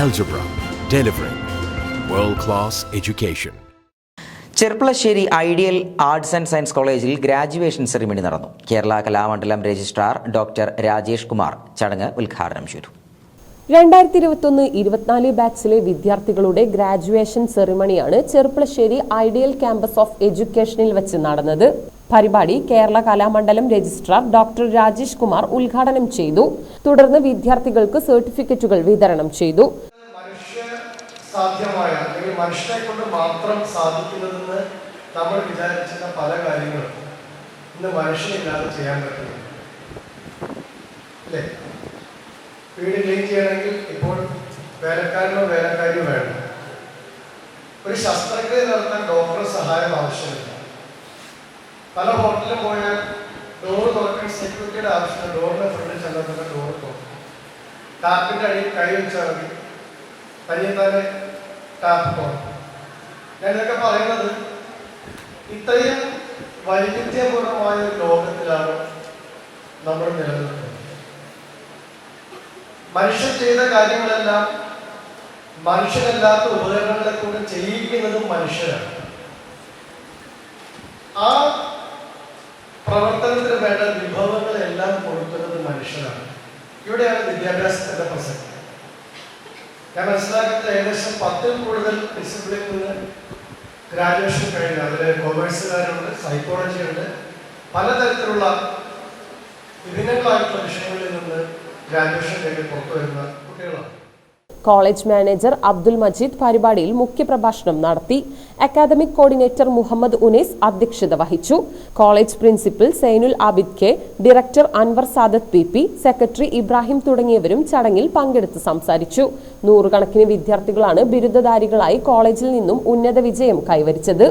Algebra, delivering world-class education. Cherpulassery ideal arts and science കോളേജിൽ graduation ceremony നടന്നു. Kerala Kalamandalam registrar doctor Rajesh Kumar ചടങ്ങ് ഉദ്ഘാടനം ചെയ്തു. 2021-24 ബാച്ചിലെ വിദ്യാർത്ഥികളുടെ ഗ്രാജുവേഷൻ സെറിമണിയാണ് ചെർപ്പളശ്ശേരി ഐഡിയൽ ക്യാമ്പസ് ഓഫ് എഡ്യൂക്കേഷനിൽ വെച്ച് നടന്നത്. പരിപാടി കേരള കലാമണ്ഡലം രജിസ്ട്രാർ ഡോക്ടർ രാജേഷ് കുമാർ ഉദ്ഘാടനം ചെയ്തു. തുടർന്ന് വിദ്യാർത്ഥികൾക്ക് സർട്ടിഫിക്കറ്റുകൾ വിതരണം ചെയ്തു. സാധ്യമായ അല്ലെങ്കിൽ മനുഷ്യനെ കൊണ്ട് മാത്രം സാധിക്കുന്നതെന്ന് നമ്മൾ വിചാരിച്ചിരുന്ന പല കാര്യങ്ങളും ഇന്ന് മനുഷ്യനില്ലാതെ ചെയ്യാൻ പറ്റുന്നു അല്ലേ? വീട് ക്ലീൻ ചെയ്യണമെങ്കിൽ ഇപ്പോൾ വേലക്കാരനോ വേലക്കാരിയോ വേണം. ഒരു ശസ്ത്രക്രിയ നടത്താൻ ഡോക്ടറുടെ സഹായം ആവശ്യമില്ല. പല ഹോട്ടലിലും പോയാൽ ഡോറ് തുറക്കാൻ സെക്യൂരിറ്റിയുടെ ആവശ്യമില്ല. ഡോറിന്റെ ഫ്രണ്ടിൽ ചെന്നാൽ തന്നെ ഡോറ് തുറക്കും. ടാപ്പിന്റെ അടിയിൽ കൈ വെച്ചാൽ മതി, തനിയെ തന്നെ ടാപ്പ് തുറക്കും. ഞാനിതൊക്കെ പറയുന്നത് ഇത്രയും വൈവിധ്യപൂർണമായ ഒരു ലോകത്തിലാണ് നമ്മൾ നിലനിൽക്കുന്നത്. മനുഷ്യൻ ചെയ്ത കാര്യങ്ങളെല്ലാം മനുഷ്യനല്ലാത്ത ഉപകരണങ്ങളെ കൊണ്ട് ചെയ്യിക്കുന്നതും മനുഷ്യരാണ്. ആ പ്രവർത്തനത്തിന് വേണ്ട വിഭവങ്ങളെല്ലാം കൊടുക്കുന്നത് മനുഷ്യരാണ്. ഇവിടെയാണ് വിദ്യാഭ്യാസത്തിന്റെ പ്രസക്തി. ഞാൻ മനസ്സിലാക്കുന്നത് ഏകദേശം 10-ൽ കൂടുതൽ ഡിസിപ്ലിനിൽ നിന്ന് ഗ്രാജുവേഷൻ കഴിഞ്ഞ അതിൽ കൊമേഴ്സുകാരുണ്ട്, സൈക്കോളജി ഉണ്ട്, പലതരത്തിലുള്ള വിഭിന്നങ്ങളായിട്ടുള്ള വിഷയങ്ങളിൽ നിന്ന് ഗ്രാജുവേഷൻ കഴിഞ്ഞ് പുറത്തു വരുന്ന കുട്ടികളാണ്. കോളേജ് മാനേജർ അബ്ദുൽ മജീദ് പരിപാടിയിൽ മുഖ്യപ്രഭാഷണം നടത്തി. അക്കാദമിക് കോർഡിനേറ്റർ മുഹമ്മദ് ഉനൈസ് അധ്യക്ഷത വഹിച്ചു. College principal Zainul Abid K, director Anwar Sadath PP, secretary Ibrahim തുടങ്ങിയവരും ചടങ്ങിൽ പങ്കെടുത്ത് സംസാരിച്ചു. 100 കണക്കിന് വിദ്യാർത്ഥികളാണ് ബിരുദധാരികളായി കോളേജിൽ നിന്നും ഉന്നത വിജയം കൈവരിച്ചത്.